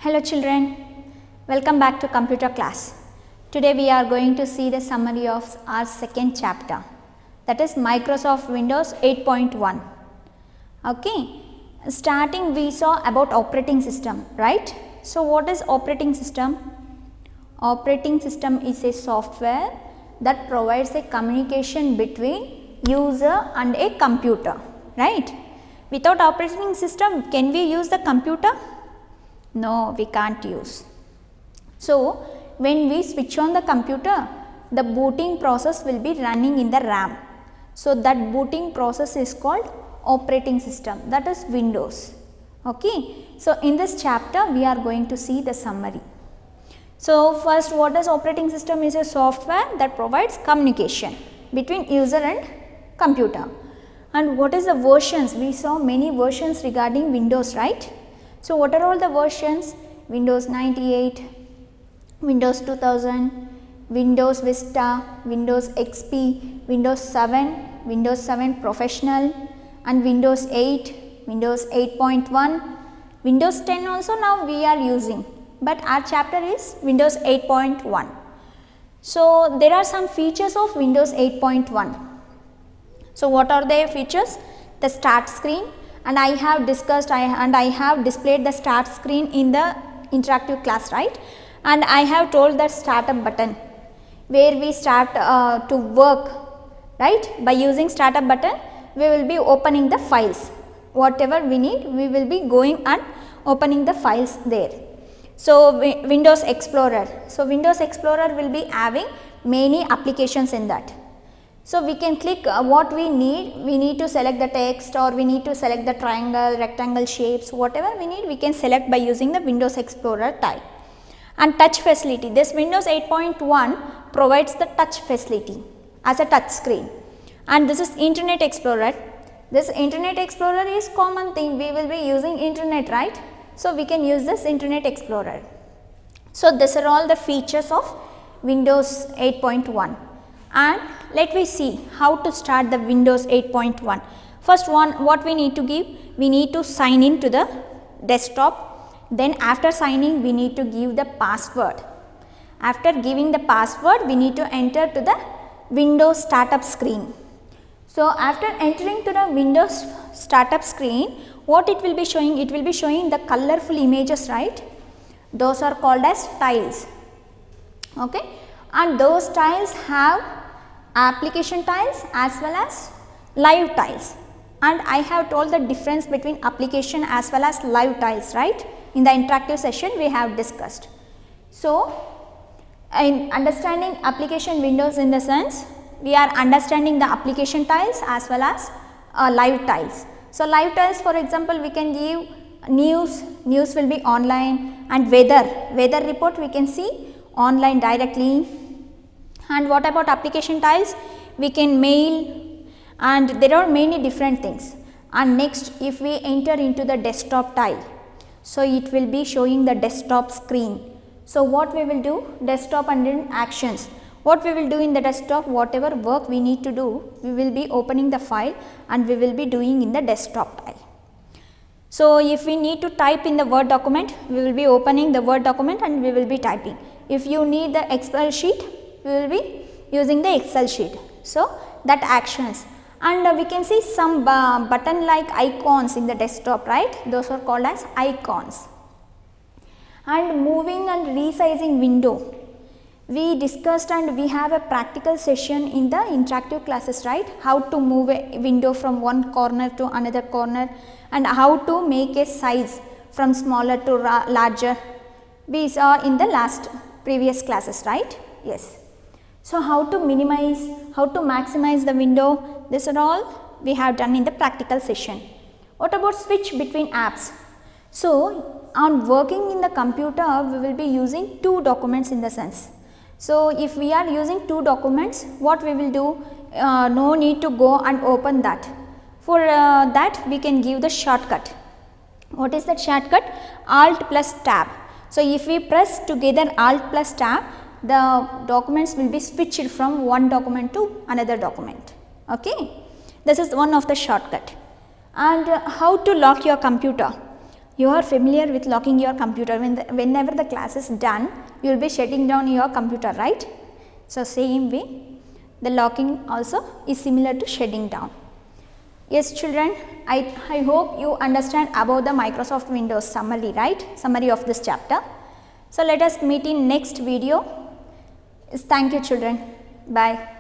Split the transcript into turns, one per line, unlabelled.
Hello children, welcome back to computer class. Today we are going to see the summary of our second chapter, that is Microsoft Windows 8.1. Okay, starting we saw about operating system, right? So what is operating system? Operating system is a software that provides a communication between user and a computer, right? Without operating system, can we use the computer? No, we can't use. So when we switch on the computer, the booting process will be running in the RAM. So that booting process is called operating system, that is Windows. Okay. So in this chapter we are going to see the summary. So first, what is operating system? Is a software that provides communication between user and computer. And what is the versions? We saw many versions regarding Windows, right? So what are all the versions? Windows 98, Windows 2000, Windows Vista, Windows XP, Windows 7, Windows 7 Professional, and Windows 8, Windows 8.1, Windows 10 also now we are using, but our chapter is Windows 8.1. So there are some features of Windows 8.1. So what are the features? The start screen, and I have discussed I have displayed the start screen in the interactive class, right? And I have told that startup button where we start to work, right? By using startup button we will be opening the files, whatever we need we will be going and opening the files there. So Windows Explorer, so Windows Explorer will be having many applications in that. So we can click what we need to select the text, or we need to select the triangle, rectangle shapes, whatever we need we can select by using the Windows Explorer tile. And touch facility, this Windows 8.1 provides the touch facility as a touch screen. And this is Internet Explorer. This Internet Explorer is common thing, we will be using internet, right? So we can use this Internet Explorer. So these are all the features of Windows 8.1. And let me see how to start the Windows 8.1. First one, what we need to give? We need to sign in to the desktop. Then after signing we need to give the password. After giving the password we need to enter to the Windows startup screen. So after entering to the Windows startup screen, what it will be showing? It will be showing the colorful images, right? Those are called as tiles. Okay. And those tiles have application tiles as well as live tiles, and I have told the difference between application as well as live tiles, right? In the interactive session we have discussed. So in understanding application windows, in the sense we are understanding the application tiles as well as live tiles. So live tiles, for example, we can give news will be online, and weather report we can see online directly. And what about application tiles? We can mail, and there are many different things. And next, if we enter into the desktop tile, so it will be showing the desktop screen. So what we will do? Desktop and then actions. What we will do in the desktop, whatever work we need to do, we will be opening the file and we will be doing in the desktop tile. So if we need to type in the Word document, we will be opening the Word document and we will be typing. If you need the Excel sheet, we will be using the Excel sheet. So that actions, and we can see some button like icons in the desktop, right? Those are called as icons. And moving and resizing window, we discussed and we have a practical session in the interactive classes, right? How to move a window from one corner to another corner, and how to make a size from smaller to larger. We saw in the last previous classes, right? Yes. So how to minimize, how to maximize the window, this are all we have done in the practical session. What about switch between apps? So on working in the computer we will be using two documents in the sense. So if we are using two documents, what we will do? No need to go and open that. For that we can give the shortcut. What is that shortcut? Alt plus tab. So if we press together Alt plus tab, the documents will be switched from one document to another document. Okay, this is one of the shortcut. And how to lock your computer? You are familiar with locking your computer. Whenever the class is done, you will be shutting down your computer, right? So, same way the locking also is similar to shutting down. Yes children, I hope you understand about the Microsoft Windows summary, right? Summary of this chapter. So, let us meet in next video. Thank you children. Bye.